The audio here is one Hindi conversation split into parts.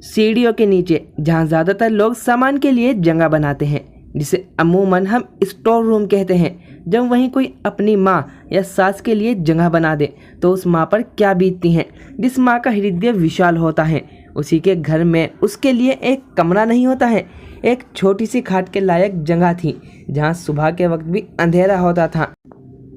सीढ़ियों के नीचे जहाँ ज़्यादातर लोग सामान के लिए जगह बनाते हैं, जिसे अमूमन हम स्टोर रूम कहते हैं, जब वहीं कोई अपनी माँ या सास के लिए जगह बना दे तो उस माँ पर क्या बीतती हैं। जिस माँ का हृदय विशाल होता है उसी के घर में उसके लिए एक कमरा नहीं होता है। एक छोटी सी खाट के लायक जगह थी जहाँ सुबह के वक्त भी अंधेरा होता था।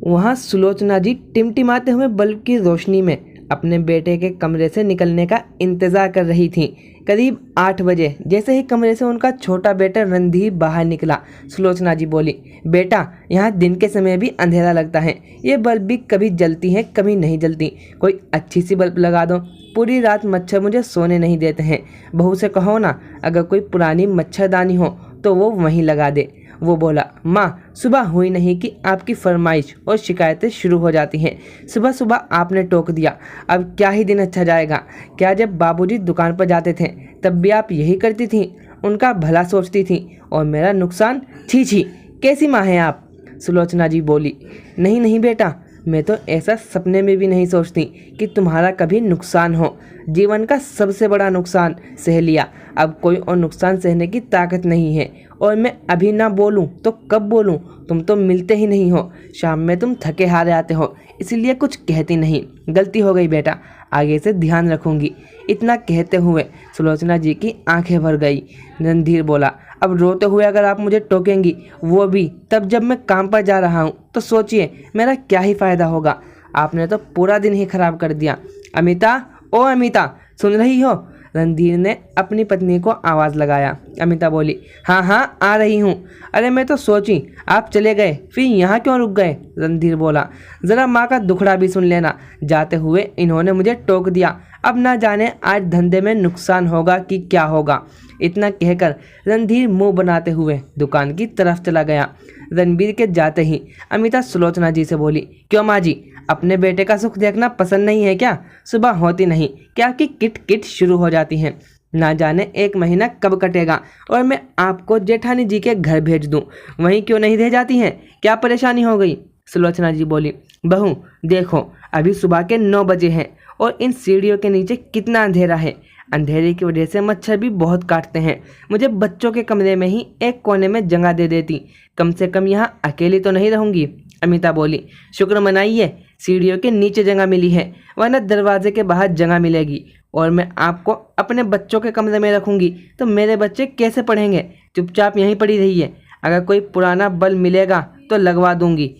वहाँ सुलोचना जी टिमटिमाते हुए बल्ब की रोशनी में अपने बेटे के कमरे से निकलने का इंतज़ार कर रही थीं। करीब 8 बजे जैसे ही कमरे से उनका छोटा बेटा रणधीर बाहर निकला, सुलोचना जी बोली, बेटा यहाँ दिन के समय भी अंधेरा लगता है, ये बल्ब भी कभी जलती हैं कभी नहीं जलती, कोई अच्छी सी बल्ब लगा दो, पूरी रात मच्छर मुझे सोने नहीं देते हैं। बहू से कहो ना अगर कोई पुरानी मच्छरदानी हो तो वो वहीं लगा दे। वो बोला, माँ सुबह हुई नहीं कि आपकी फरमाइश और शिकायतें शुरू हो जाती हैं। सुबह सुबह आपने टोक दिया, अब क्या ही दिन अच्छा जाएगा। क्या जब बाबूजी दुकान पर जाते थे तब भी आप यही करती थीं, उनका भला सोचती थीं और मेरा नुकसान? छी छी, कैसी माँ हैं आप। सुलोचना जी बोली, नहीं नहीं बेटा, मैं तो ऐसा सपने में भी नहीं सोचती कि तुम्हारा कभी नुकसान हो। जीवन का सबसे बड़ा नुकसान सह लिया, अब कोई और नुकसान सहने की ताकत नहीं है। और मैं अभी ना बोलूं तो कब बोलूं, तुम तो मिलते ही नहीं हो, शाम में तुम थके हारे आते हो, इसलिए कुछ कहती नहीं। गलती हो गई बेटा, आगे से ध्यान रखूंगी। इतना कहते हुए सुलोचना जी की आंखें भर गई। रणधीर बोला, अब रोते हुए अगर आप मुझे टोकेंगी, वो भी तब जब मैं काम पर जा रहा हूँ, तो सोचिए मेरा क्या ही फ़ायदा होगा। आपने तो पूरा दिन ही खराब कर दिया। अमिता, ओ अमिता, सुन रही हो? रणधीर ने अपनी पत्नी को आवाज़ लगाया। अमिता बोली, हाँ हाँ आ रही हूँ। अरे मैं तो सोची आप चले गए, फिर यहाँ क्यों रुक गए? रणधीर बोला, ज़रा माँ का दुखड़ा भी सुन लेना, जाते हुए इन्होंने मुझे टोक दिया, अब ना जाने आज धंधे में नुकसान होगा कि क्या होगा। इतना कहकर रणधीर मुंह बनाते हुए दुकान की तरफ चला गया। रणबीर के जाते ही अमिता सुलोचना जी से बोली, क्यों माँ जी, अपने बेटे का सुख देखना पसंद नहीं है क्या? सुबह होती नहीं क्या आपकी किट किट शुरू हो जाती है। ना जाने 1 महीना कब कटेगा और मैं आपको जेठानी जी के घर भेज दूं, वहीं क्यों नहीं रह जाती हैं? क्या परेशानी हो गई? सुलोचना जी बोली, बहू देखो अभी सुबह के 9 बजे हैं और इन सीढ़ियों के नीचे कितना अंधेरा है। अंधेरे की वजह से मच्छर भी बहुत काटते हैं। मुझे बच्चों के कमरे में ही एक कोने में जगह दे देती, कम से कम यहाँ अकेली तो नहीं रहूँगी। अमिता बोली, शुक्र मनाइए सीढ़ियों के नीचे जगह मिली है, वरना दरवाजे के बाहर जगह मिलेगी। और मैं आपको अपने बच्चों के कमरे में रखूँगी तो मेरे बच्चे कैसे पढ़ेंगे? चुपचाप यहीं पड़ी रहिए, अगर कोई पुराना बल्ब मिलेगा तो लगवा दूँगी।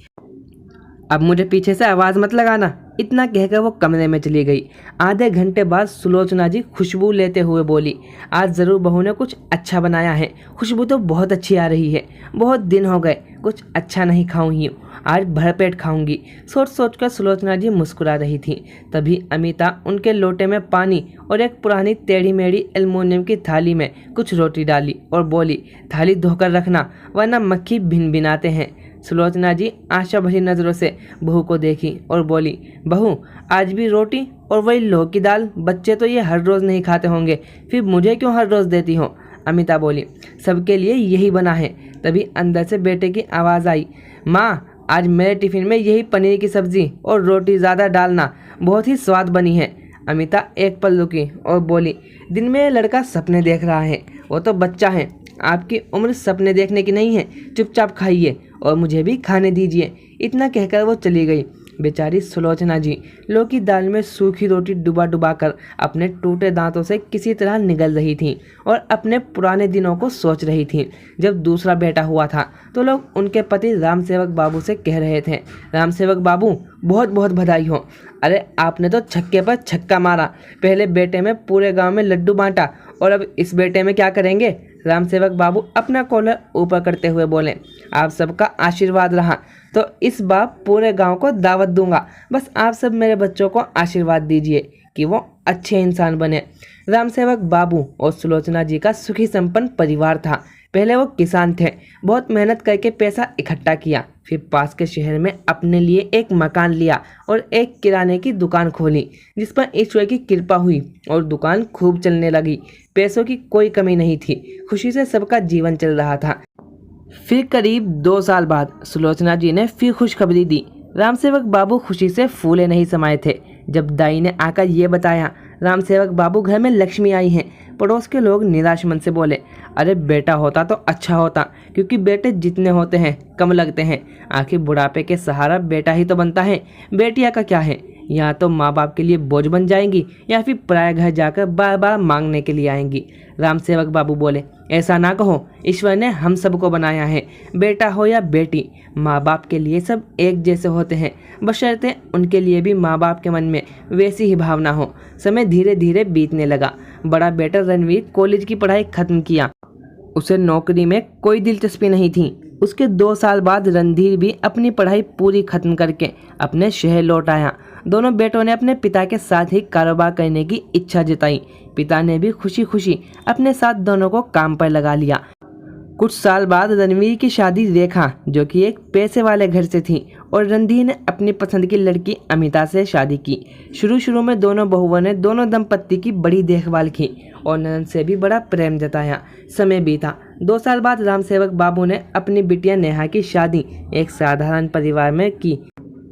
अब मुझे पीछे से आवाज़ मत लगाना। इतना कहकर वो कमरे में चली गई। आधे घंटे बाद सुलोचना जी खुशबू लेते हुए बोली, आज ज़रूर बहू ने कुछ अच्छा बनाया है, खुशबू तो बहुत अच्छी आ रही है। बहुत दिन हो गए कुछ अच्छा नहीं खाऊं ही, आज भरपेट खाऊंगी। सोच सोच कर सुलोचना जी मुस्कुरा रही थी। तभी अमिता उनके लोटे में पानी और एक पुरानी टेढ़ी मेढ़ी एल्युमिनियम की थाली में कुछ रोटी डाली और बोली, थाली धोकर रखना वरना मक्खी भिन भिनाते हैं। सुलोचना जी आशा भरी नज़रों से बहू को देखी और बोली, बहू आज भी रोटी और वही लोह की दाल? बच्चे तो ये हर रोज़ नहीं खाते होंगे, फिर मुझे क्यों हर रोज़ देती हो? अमिता बोली, सबके लिए यही बना है। तभी अंदर से बेटे की आवाज़ आई, माँ आज मेरे टिफ़िन में यही पनीर की सब्ज़ी और रोटी ज़्यादा डालना, बहुत ही स्वाद बनी है। अमिता एक पल रुकी और बोली, दिन में लड़का सपने देख रहा है, वो तो बच्चा है, आपकी उम्र सपने देखने की नहीं है, चुपचाप खाइए और मुझे भी खाने दीजिए। इतना कहकर वो चली गई। बेचारी सुलोचना जी लौकी दाल में सूखी रोटी डुबा डुबा कर अपने टूटे दांतों से किसी तरह निगल रही थीं और अपने पुराने दिनों को सोच रही थीं। जब दूसरा बेटा हुआ था तो लोग उनके पति राम सेवक बाबू से कह रहे थे, राम सेवक बाबू बहुत बहुत बधाई हो, अरे आपने तो छक्के पर छक्का मारा, पहले बेटे में पूरे गांव में लड्डू बांटा और अब इस बेटे में क्या करेंगे? राम सेवक बाबू अपना कॉलर ऊपर करते हुए बोले, आप सबका आशीर्वाद रहा तो इस बार पूरे गांव को दावत दूंगा, बस आप सब मेरे बच्चों को आशीर्वाद दीजिए कि वो अच्छे इंसान बने। राम सेवक बाबू और सुलोचना जी का सुखी संपन्न परिवार था। पहले वो किसान थे, बहुत मेहनत करके पैसा इकट्ठा किया, फिर पास के शहर में अपने लिए एक मकान लिया और एक किराने की दुकान खोली, जिस पर ईश्वर की कृपा हुई और दुकान खूब चलने लगी। पैसों की कोई कमी नहीं थी, खुशी से सबका जीवन चल रहा था। फिर करीब 2 साल बाद सुलोचना जी ने फिर खुशखबरी दी। राम सेवक बाबू खुशी से फूले नहीं समाये थे जब दाई ने आकर ये बताया, राम सेवक बाबू घर में लक्ष्मी आई हैं, पड़ोस के लोग निराश मन से बोले, अरे बेटा होता तो अच्छा होता, क्योंकि बेटे जितने होते हैं कम लगते हैं। आखिर बुढ़ापे के सहारा बेटा ही तो बनता है, बेटियां का क्या है। या तो माँ बाप के लिए बोझ बन जाएंगी या फिर पराया घर जाकर बार बार मांगने के लिए आएंगी। राम सेवक बाबू बोले, ऐसा ना कहो, ईश्वर ने हम सबको बनाया है, बेटा हो या बेटी, माँ बाप के लिए सब एक जैसे होते हैं, बशर्ते उनके लिए भी माँ बाप के मन में वैसी ही भावना हो। समय धीरे धीरे बीतने लगा। बड़ा बेटा रणवीर कॉलेज की पढ़ाई खत्म किया। उसे नौकरी में कोई दिलचस्पी नहीं थी। उसके 2 साल बाद रणधीर भी अपनी पढ़ाई पूरी खत्म करके अपने शहर लौट आया। दोनों बेटों ने अपने पिता के साथ ही कारोबार करने की इच्छा जताई। पिता ने भी खुशी खुशी अपने साथ दोनों को काम पर लगा लिया। कुछ साल बाद रणवीर की शादी रेखा, जो कि एक पैसे वाले घर से थी, और रणधीर ने अपनी पसंद की लड़की अमिता से शादी की। शुरू में दोनों बहुओं ने दोनों दंपत्ति की बड़ी देखभाल की और ननद से भी बड़ा प्रेम जताया। समय बीता। 2 साल बाद राम सेवक बाबू ने अपनी बिटिया नेहा की शादी एक साधारण परिवार में की।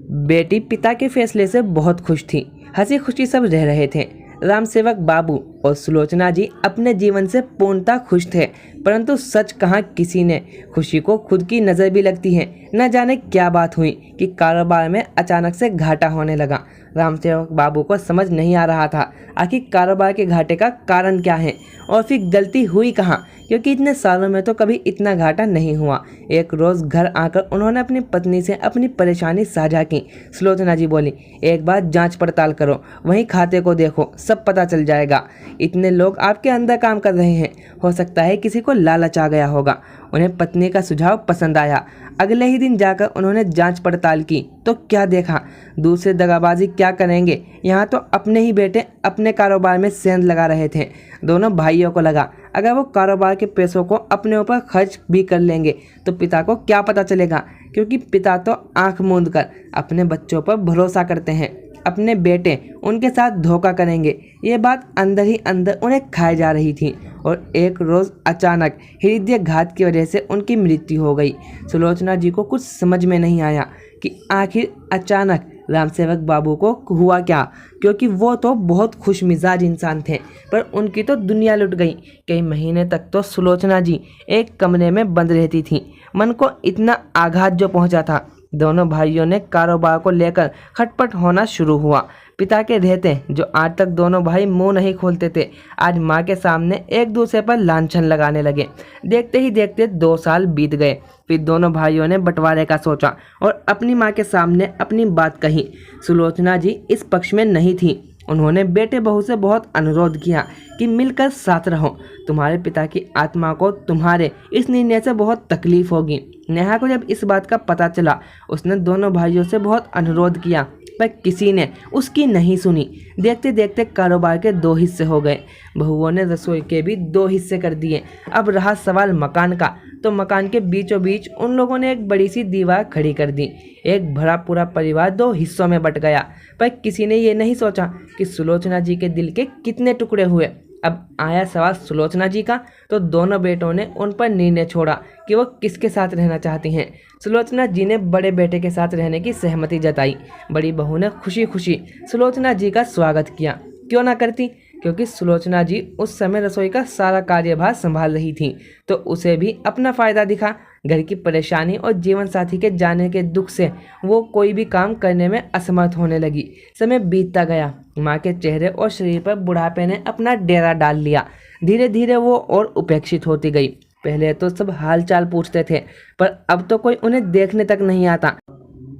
बेटी पिता के फैसले से बहुत खुश थी। हंसी खुशी सब रह रहे थे। राम सेवक बाबू और सुलोचना जी अपने जीवन से पूर्णतः खुश थे, परंतु सच कहाँ किसी ने खुशी को खुद की नज़र भी लगती है। न जाने क्या बात हुई कि कारोबार में अचानक से घाटा होने लगा। राम सेवक बाबू को समझ नहीं आ रहा था आखिर कारोबार के घाटे का कारण क्या है और फिर गलती हुई कहाँ, क्योंकि इतने सालों में तो कभी इतना घाटा नहीं हुआ। एक रोज़ घर आकर उन्होंने अपनी पत्नी से अपनी परेशानी साझा की। सुलोचना जी बोली, एक बार जांच पड़ताल करो, वहीं खाते को देखो, सब पता चल जाएगा। इतने लोग आपके अंदर काम कर रहे हैं, हो सकता है किसी को लालच आ गया होगा। उन्हें पत्नी का सुझाव पसंद आया। अगले ही दिन जाकर उन्होंने जांच पड़ताल की तो क्या देखा, दूसरे दगाबाजी क्या करेंगे, यहाँ तो अपने ही बेटे अपने कारोबार में सेंध लगा रहे थे। दोनों भाइयों को लगा अगर वो कारोबार के पैसों को अपने ऊपर खर्च भी कर लेंगे तो पिता को क्या पता चलेगा, क्योंकि पिता तो आंख मूंद कर अपने बच्चों पर भरोसा करते हैं। अपने बेटे उनके साथ धोखा करेंगे, ये बात अंदर ही अंदर उन्हें खाई जा रही थी। और एक रोज़ अचानक हृदयघात की वजह से उनकी मृत्यु हो गई। सुलोचना जी को कुछ समझ में नहीं आया कि आखिर अचानक राम सेवक बाबू को हुआ क्या, क्योंकि वो तो बहुत खुश मिजाज इंसान थे, पर उनकी तो दुनिया लुट गई। कई महीने तक तो सुलोचना जी एक कमरे में बंद रहती थीं। मन को इतना आघात जो पहुंचा था, दोनों भाइयों ने कारोबार को लेकर खटपट होना शुरू हुआ। पिता के रहते जो आज तक दोनों भाई मुंह नहीं खोलते थे, आज माँ के सामने एक दूसरे पर लांछन लगाने लगे। देखते ही देखते 2 साल बीत गए। फिर दोनों भाइयों ने बंटवारे का सोचा और अपनी माँ के सामने अपनी बात कही। सुलोचना जी इस पक्ष में नहीं थी। उन्होंने बेटे बहू से बहुत अनुरोध किया कि मिलकर साथ रहो, तुम्हारे पिता की आत्मा को तुम्हारे इस निर्णय से बहुत तकलीफ होगी। नेहा को जब इस बात का पता चला, उसने दोनों भाइयों से बहुत अनुरोध किया, पर किसी ने उसकी नहीं सुनी। देखते देखते कारोबार के 2 हिस्से हो गए। बहुओं ने रसोई के भी 2 हिस्से कर दिए। अब रहा सवाल मकान का, तो मकान के बीचों बीच उन लोगों ने एक बड़ी सी दीवार खड़ी कर दी। एक भरा पूरा परिवार 2 हिस्सों में बट गया, पर किसी ने ये नहीं सोचा कि सुलोचना जी के दिल के कितने टुकड़े हुए। अब आया सवाल सुलोचना जी का, तो दोनों बेटों ने उन पर निर्णय छोड़ा कि वो किसके साथ रहना चाहती हैं। सुलोचना जी ने बड़े बेटे के साथ रहने की सहमति जताई। बड़ी बहू ने खुशी खुशी सुलोचना जी का स्वागत किया। क्यों ना करती, क्योंकि सुलोचना जी उस समय रसोई का सारा कार्यभार संभाल रही थी, तो उसे भी अपना फ़ायदा दिखा। घर की परेशानी और जीवन साथी के जाने के दुख से वो कोई भी काम करने में असमर्थ होने लगी। समय बीतता गया। माँ के चेहरे और शरीर पर बुढ़ापे ने अपना डेरा डाल लिया। धीरे धीरे वो और उपेक्षित होती गई। पहले तो सब हाल चाल पूछते थे, पर अब तो कोई उन्हें देखने तक नहीं आता।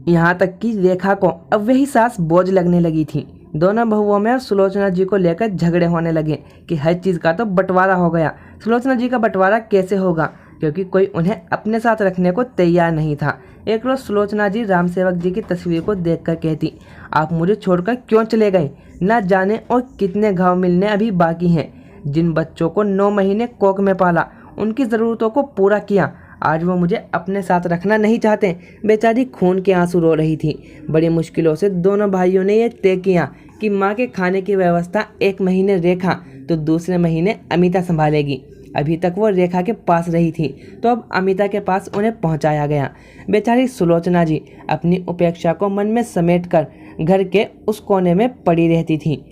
यहाँ तक कि रेखा को अब वही सास बोझ लगने लगी थी। दोनों बहुओं में सुलोचना जी को लेकर झगड़े होने लगे कि हर चीज़ का तो बंटवारा हो गया, सुलोचना जी का बंटवारा कैसे होगा, क्योंकि कोई उन्हें अपने साथ रखने को तैयार नहीं था। एक रोज़ सुलोचना जी राम सेवक जी की तस्वीर को देखकर कहती, आप मुझे छोड़कर क्यों चले गए, ना जाने और कितने घाव मिलने अभी बाकी हैं। जिन बच्चों को 9 महीने कोख में पाला, उनकी ज़रूरतों को पूरा किया, आज वो मुझे अपने साथ रखना नहीं चाहते। बेचारी खून के आंसू रो रही थी। बड़ी मुश्किलों से दोनों भाइयों ने यह तय किया कि माँ के खाने की व्यवस्था 1 महीने रेखा तो दूसरे महीने अमिता संभालेगी। अभी तक वो रेखा के पास रही थी, तो अब अमिता के पास उन्हें पहुंचाया गया। बेचारी सुलोचना जी अपनी उपेक्षा को मन में समेटकर घर के उस कोने में पड़ी रहती थी।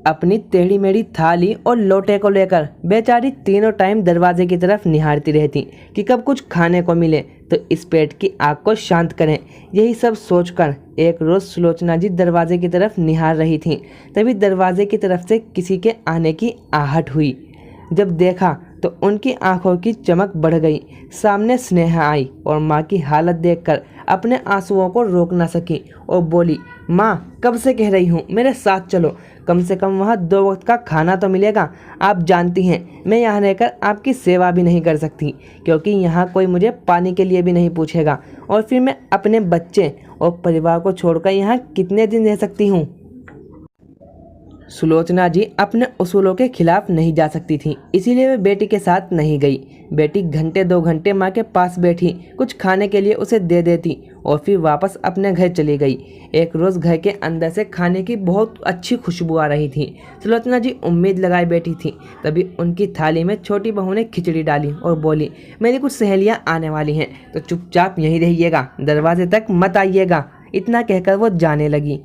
अपनी टेढ़ी मेढ़ी थाली और लोटे को लेकर बेचारी तीनों टाइम दरवाजे की तरफ निहारती रहती कि कब कुछ खाने को मिले तो इस पेट की आग को शांत करें। यही सब सोचकर एक रोज़ सुलोचना जी दरवाजे की तरफ निहार रही थीं। तभी दरवाजे की तरफ से किसी के आने की आहट हुई। जब देखा तो उनकी आंखों की चमक बढ़ गई। सामने स्नेहा आई और माँ की हालत देखकर अपने आंसुओं को रोक ना सकी और बोली, माँ कब से कह रही हूँ मेरे साथ चलो, कम से कम वहाँ 2 वक्त का खाना तो मिलेगा। आप जानती हैं मैं यहाँ रहकर आपकी सेवा भी नहीं कर सकती, क्योंकि यहाँ कोई मुझे पानी के लिए भी नहीं पूछेगा, और फिर मैं अपने बच्चे और परिवार को छोड़कर यहाँ कितने दिन रह सकती हूँ। सुलोचना जी अपने उसूलों के खिलाफ नहीं जा सकती थी, इसीलिए वे बेटी के साथ नहीं गई। बेटी घंटे 2 घंटे माँ के पास बैठी, कुछ खाने के लिए उसे दे देती और फिर वापस अपने घर चली गई। एक रोज़ घर के अंदर से खाने की बहुत अच्छी खुशबू आ रही थी। सुलोचना जी उम्मीद लगाए बैठी थी। तभी उनकी थाली में छोटी बहू ने खिचड़ी डाली और बोली, मेरी कुछ सहेलियाँ आने वाली हैं तो चुपचाप यहीं रहिएगा, दरवाजे तक मत आइएगा। इतना कहकर वो जाने लगी।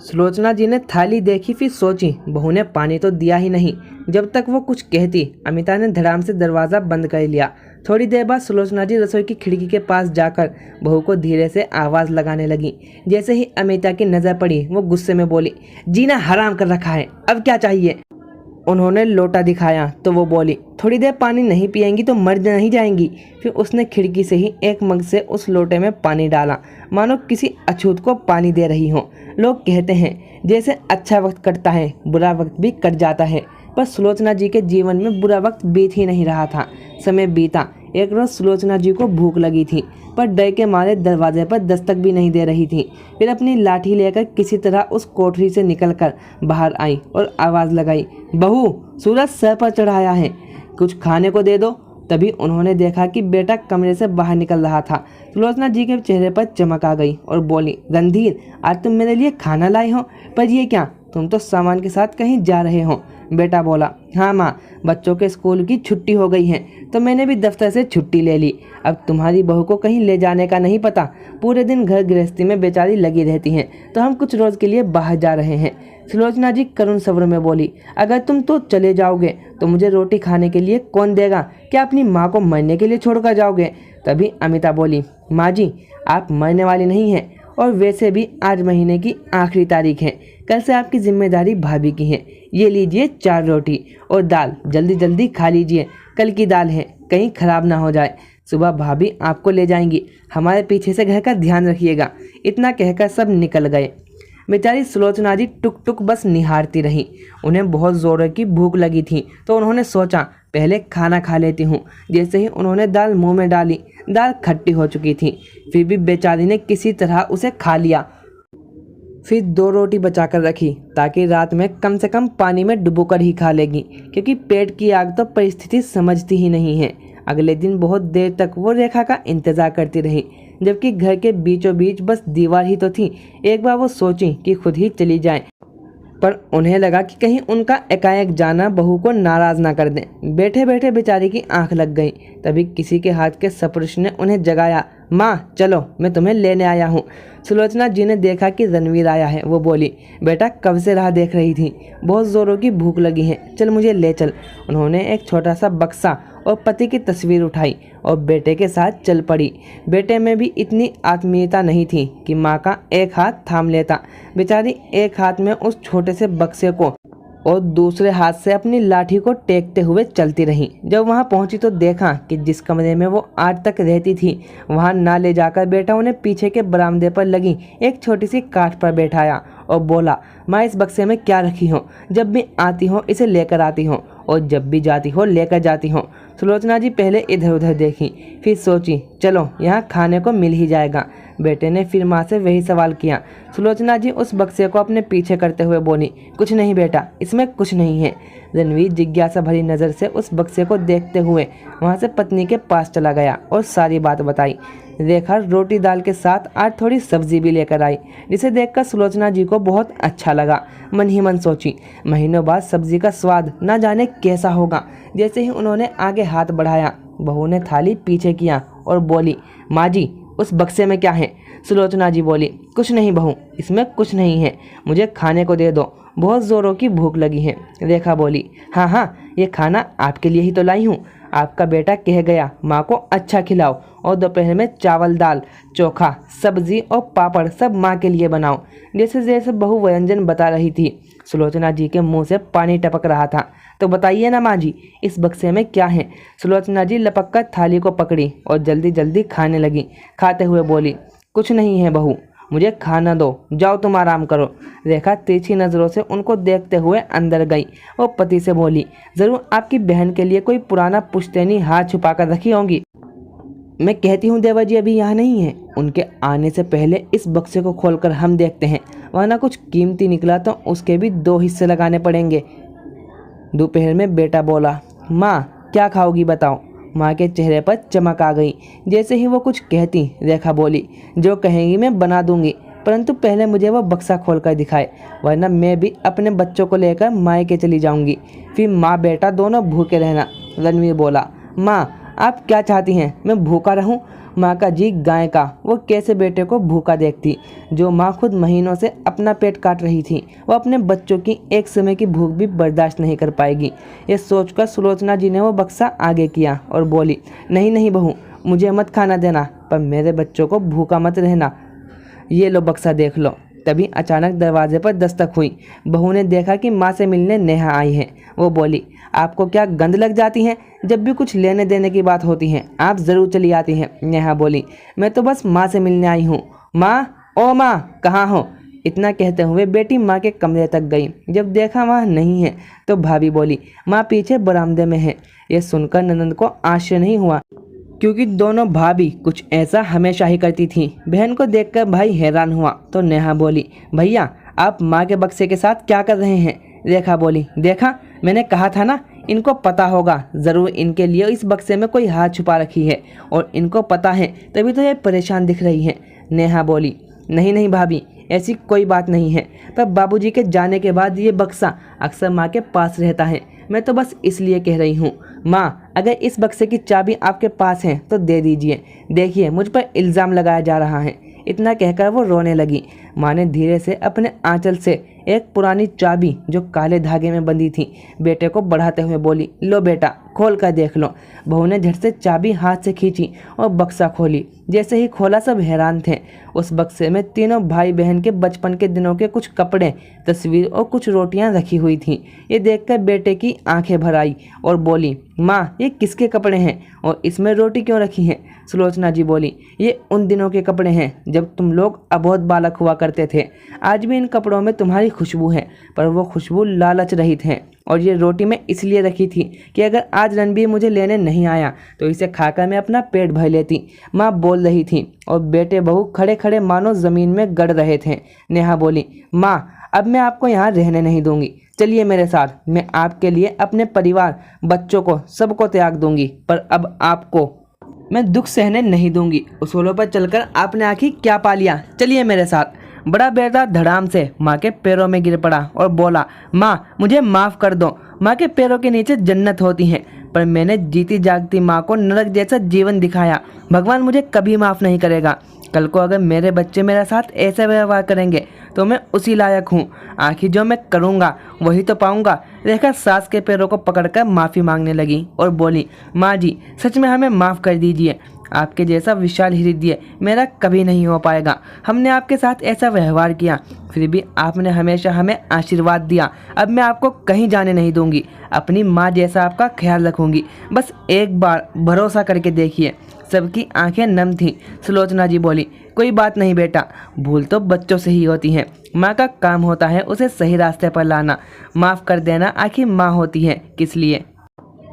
सुलोचना जी ने थाली देखी, फिर सोची बहू ने पानी तो दिया ही नहीं। जब तक वो कुछ कहती अमिता ने धड़ाम से दरवाज़ा बंद कर लिया। थोड़ी देर बाद सुलोचना जी रसोई की खिड़की के पास जाकर बहू को धीरे से आवाज़ लगाने लगी। जैसे ही अमिता की नज़र पड़ी वो गुस्से में बोली, जीना हराम कर रखा है, अब क्या चाहिए। उन्होंने लोटा दिखाया तो वो बोली, थोड़ी देर पानी नहीं पिएंगी तो मर नहीं जाएंगी। फिर उसने खिड़की से ही एक मग से उस लोटे में पानी डाला, मानो किसी अछूत को पानी दे रही हो। लोग कहते हैं जैसे अच्छा वक्त कटता है बुरा वक्त भी कट जाता है, पर सुलोचना जी के जीवन में बुरा वक्त बीत ही नहीं रहा था। समय बीता। एक रोज़ सुलोचना जी को भूख लगी थी, पर डर के मारे दरवाजे पर दस्तक भी नहीं दे रही थी। फिर अपनी लाठी लेकर किसी तरह उस कोठरी से निकलकर बाहर आई और आवाज़ लगाई, बहू सूरज सर पर चढ़ाया है, कुछ खाने को दे दो। तभी उन्होंने देखा कि बेटा कमरे से बाहर निकल रहा था। सुलोचना जी के चेहरे पर चमक आ गई और बोली, रणधीर आज तुम मेरे लिए खाना लाए हो, पर ये क्या, तुम तो सामान के साथ कहीं जा रहे हो। बेटा बोला, हाँ माँ, बच्चों के स्कूल की छुट्टी हो गई है तो मैंने भी दफ्तर से छुट्टी ले ली। अब तुम्हारी बहू को कहीं ले जाने का नहीं पता, पूरे दिन घर गृहस्थी में बेचारी लगी रहती हैं, तो हम कुछ रोज़ के लिए बाहर जा रहे हैं। सुलोचना जी करुण स्वर में बोली, अगर तुम तो चले जाओगे तो मुझे रोटी खाने के लिए कौन देगा, क्या अपनी माँ को मरने के लिए छोड़कर जाओगे। तभी अमिता बोली, माँ जी आप मरने वाली नहीं हैं, और वैसे भी आज महीने की आखिरी तारीख है, कल से आपकी जिम्मेदारी भाभी की है। ये लीजिए 4 रोटी और दाल, जल्दी जल्दी खा लीजिए, कल की दाल है, कहीं खराब ना हो जाए। सुबह भाभी आपको ले जाएंगी, हमारे पीछे से घर का ध्यान रखिएगा। इतना कहकर सब निकल गए। बेचारी सुलोचना जी टुक टुक बस निहारती रहीं। उन्हें बहुत ज़ोर की भूख लगी थी तो उन्होंने सोचा पहले खाना खा लेती हूँ। जैसे ही उन्होंने दाल मुंह में डाली, दाल खट्टी हो चुकी थी, फिर भी बेचारी ने किसी तरह उसे खा लिया। फिर 2 रोटी बचाकर रखी ताकि रात में कम से कम पानी में डुबोकर ही खा लेगी, क्योंकि पेट की आग तो परिस्थिति समझती ही नहीं है। अगले दिन बहुत देर तक वो रेखा का इंतज़ार करती रही, जबकि घर के बीचों बीच बस दीवार ही तो थी। एक बार वो सोची कि खुद ही चली जाए, पर उन्हें लगा कि कहीं उनका एकाएक जाना बहू को नाराज़ ना कर दें। बैठे बैठे बेचारी की आंख लग गई। तभी किसी के हाथ के स्पर्श ने उन्हें जगाया, माँ चलो मैं तुम्हें लेने आया हूँ। सुलोचना जी ने देखा कि रणवीर आया है। वो बोली, बेटा कब से राह देख रही थी, बहुत ज़ोरों की भूख लगी है, चल मुझे ले चल। उन्होंने एक छोटा सा बक्सा और पति की तस्वीर उठाई और बेटे के साथ चल पड़ी। बेटे में भी इतनी आत्मीयता नहीं थी कि माँ का एक हाथ थाम लेता। बेचारी एक हाथ में उस छोटे से बक्से को और दूसरे हाथ से अपनी लाठी को टेकते हुए चलती रही। जब वहां पहुंची तो देखा कि जिस कमरे में वो आज तक रहती थी वहां ना ले जाकर बेटा उन्हें पीछे के बरामदे पर लगी एक छोटी सी काठ पर बैठाया और बोला, माँ इस बक्से में क्या रखी हो, जब भी आती हो इसे लेकर आती हो और जब भी जाती हो लेकर जाती हो। सुलोचना जी पहले इधर उधर देखी, फिर सोची चलो यहाँ खाने को मिल ही जाएगा। बेटे ने फिर माँ से वही सवाल किया। सुलोचना जी उस बक्से को अपने पीछे करते हुए बोली, कुछ नहीं बेटा, इसमें कुछ नहीं है। रणवीर जिज्ञासा भरी नज़र से उस बक्से को देखते हुए वहाँ से पत्नी के पास चला गया और सारी बात बताई। रेखा रोटी दाल के साथ आज थोड़ी सब्जी भी लेकर आई, जिसे देखकर सुलोचना जी को बहुत अच्छा लगा। मन ही मन सोची, महीनों बाद सब्जी का स्वाद ना जाने कैसा होगा। जैसे ही उन्होंने आगे हाथ बढ़ाया, बहू ने थाली पीछे किया और बोली, माँ जी उस बक्से में क्या है। सुलोचना जी बोली, कुछ नहीं बहू, इसमें कुछ नहीं है, मुझे खाने को दे दो, बहुत ज़ोरों की भूख लगी है। रेखा बोली, हाँ हाँ, ये खाना आपके लिए ही तो लाई हूँ। आपका बेटा कह गया माँ को अच्छा खिलाओ और दोपहर में चावल दाल चोखा सब्जी और पापड़ सब माँ के लिए बनाओ। जैसे जैसे बहू व्यंजन बता रही थी, सुलोचना जी के मुंह से पानी टपक रहा था। तो बताइए ना माँ जी, इस बक्से में क्या है? सुलोचना जी लपक कर थाली को पकड़ी और जल्दी जल्दी खाने लगी। खाते हुए बोली, कुछ नहीं है बहू, मुझे खाना दो, जाओ तुम आराम करो। रेखा तिरछी नज़रों से उनको देखते हुए अंदर गई। वो पति से बोली, ज़रूर आपकी बहन के लिए कोई पुराना पुश्तैनी हाथ छुपा कर रखी होंगी। मैं कहती हूँ देवा जी अभी यहाँ नहीं है, उनके आने से पहले इस बक्से को खोलकर हम देखते हैं, वरना कुछ कीमती निकला तो उसके भी 2 हिस्से लगाने पड़ेंगे। दोपहर में बेटा बोला, माँ क्या खाओगी बताओ? माँ के चेहरे पर चमक आ गई। जैसे ही वो कुछ कहती, रेखा बोली, जो कहेंगी मैं बना दूंगी, परंतु पहले मुझे वो बक्सा खोल कर दिखाए, वरना मैं भी अपने बच्चों को लेकर मायके चली जाऊंगी, फिर माँ बेटा दोनों भूखे रहना। रणवीर बोला, माँ आप क्या चाहती हैं, मैं भूखा रहूं? माँ का जी गाय का, वो कैसे बेटे को भूखा देखती। जो माँ खुद महीनों से अपना पेट काट रही थी, वो अपने बच्चों की एक समय की भूख भी बर्दाश्त नहीं कर पाएगी। ये सोचकर सुलोचना जी ने वो बक्सा आगे किया और बोली, नहीं नहीं बहू, मुझे मत खाना देना, पर मेरे बच्चों को भूखा मत रहना। ये लो बक्सा देख लो। तभी अचानक दरवाजे पर दस्तक हुई। बहू ने देखा कि माँ से मिलने नेहा आई है। वो बोली, आपको क्या गंध लग जाती है? जब भी कुछ लेने देने की बात होती है आप ज़रूर चली आती हैं। नेहा बोली, मैं तो बस माँ से मिलने आई हूँ। माँ, ओ माँ, कहाँ हो? इतना कहते हुए बेटी माँ के कमरे तक गई। जब देखा वहाँ नहीं है तो भाभी बोली, माँ पीछे बरामदे में है। यह सुनकर ननंद को आश्चर्य नहीं हुआ, क्योंकि दोनों भाभी कुछ ऐसा हमेशा ही करती थी। बहन को देखकर भाई हैरान हुआ तो नेहा बोली, भैया आप माँ के बक्से के साथ क्या कर रहे हैं? रेखा बोली, देखा, मैंने कहा था ना, इनको पता होगा, ज़रूर इनके लिए इस बक्से में कोई हाथ छुपा रखी है और इनको पता है, तभी तो ये परेशान दिख रही है। नेहा बोली, नहीं नहीं भाभी, ऐसी कोई बात नहीं है, पर बाबूजी के जाने के बाद ये बक्सा अक्सर माँ के पास रहता है। मैं तो बस इसलिए कह रही हूँ। माँ, अगर इस बक्से की चाबी आपके पास है तो दे दीजिए। देखिए मुझ पर इल्ज़ाम लगाया जा रहा है। इतना कहकर वो रोने लगी। माँ ने धीरे से अपने आंचल से एक पुरानी चाबी जो काले धागे में बंधी थी बेटे को बढ़ाते हुए बोली, लो बेटा, खोल कर देख लो। बहू ने झट से चाबी हाथ से खींची और बक्सा खोली। जैसे ही खोला सब हैरान थे। उस बक्से में तीनों भाई बहन के बचपन के दिनों के कुछ कपड़े, तस्वीर और कुछ रोटियां रखी हुई थीं। ये देखकर बेटे की आंखें भर आई और बोली, माँ ये किसके कपड़े हैं और इसमें रोटी क्यों रखी है? सुलोचना जी बोली, ये उन दिनों के कपड़े हैं जब तुम लोग अबोध बालक हुआ करते थे। आज भी इन कपड़ों में तुम्हारी खुशबू है, पर वो खुशबू लालच रहित है। और ये रोटी मैं इसलिए रखी थी कि अगर आज रणबीर मुझे लेने नहीं आया तो इसे खाकर मैं अपना पेट भर लेती। माँ बोल रही थी और बेटे बहू खड़े खड़े मानो ज़मीन में गड़ रहे थे। नेहा बोली, माँ अब मैं आपको यहाँ रहने नहीं दूंगी, चलिए मेरे साथ। मैं आपके लिए अपने परिवार, बच्चों को, सबको त्याग दूंगी, पर अब आपको मैं दुख सहने नहीं दूंगी। उसूलों पर चलकर आपने आखिर क्या पा लिया? चलिए मेरे साथ। बड़ा बेटा धड़ाम से माँ के पैरों में गिर पड़ा और बोला, माँ मुझे माफ़ कर दो। माँ के पैरों के नीचे जन्नत होती है, पर मैंने जीती जागती माँ को नरक जैसा जीवन दिखाया। भगवान मुझे कभी माफ़ नहीं करेगा। कल को अगर मेरे बच्चे मेरे साथ ऐसा व्यवहार करेंगे तो मैं उसी लायक हूँ। आखिर जो मैं करूँगा वही तो पाऊँगा। रेखा सास के पैरों को पकड़कर माफ़ी मांगने लगी और बोली, माँ जी सच में हमें माफ़ कर दीजिए। आपके जैसा विशाल हृदय मेरा कभी नहीं हो पाएगा। हमने आपके साथ ऐसा व्यवहार किया, फिर भी आपने हमेशा हमें आशीर्वाद दिया। अब मैं आपको कहीं जाने नहीं दूंगी। अपनी माँ जैसा आपका ख्याल रखूंगी। बस एक बार भरोसा करके देखिए। सबकी आंखें नम थीं। सुलोचना जी बोली, कोई बात नहीं बेटा, भूल तो बच्चों से ही होती है। माँ का काम होता है उसे सही रास्ते पर लाना। माफ़ कर देना आखिर माँ होती है किस लिए।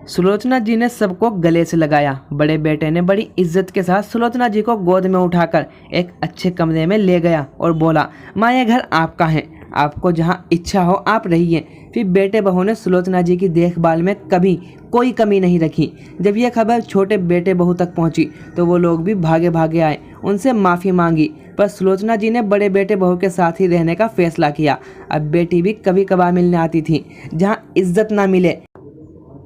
सुलोचना जी ने सबको गले से लगाया। बड़े बेटे ने बड़ी इज्जत के साथ सुलोचना जी को गोद में उठाकर एक अच्छे कमरे में ले गया और बोला, माँ ये घर आपका है, आपको जहाँ इच्छा हो आप रहिए। फिर बेटे बहू ने सुलोचना जी की देखभाल में कभी कोई कमी नहीं रखी। जब यह खबर छोटे बेटे बहू तक पहुंची तो वो लोग भी भागे भागे आए, उनसे माफ़ी मांगी। पर सुलोचना जी ने बड़े बेटे बहू के साथ ही रहने का फैसला किया। अब बेटी भी कभी कभार मिलने आती थी। जहाँ इज्जत ना मिले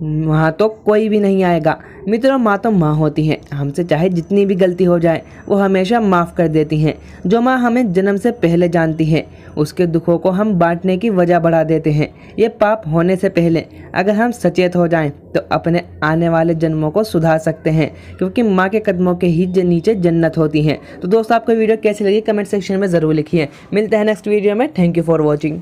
वहाँ तो कोई भी नहीं आएगा। मित्रों, माँ तो माँ होती हैं, हमसे चाहे जितनी भी गलती हो जाए वो हमेशा माफ़ कर देती हैं। जो माँ हमें जन्म से पहले जानती है, उसके दुखों को हम बांटने की वजह बढ़ा देते हैं। ये पाप होने से पहले अगर हम सचेत हो जाएं तो अपने आने वाले जन्मों को सुधार सकते हैं, क्योंकि माँ के कदमों के ही नीचे जन्नत होती है। तो दोस्तों, आपको वीडियो कैसी लगी कमेंट सेक्शन में ज़रूर लिखिए। मिलते हैं नेक्स्ट वीडियो में। Thank you for watching.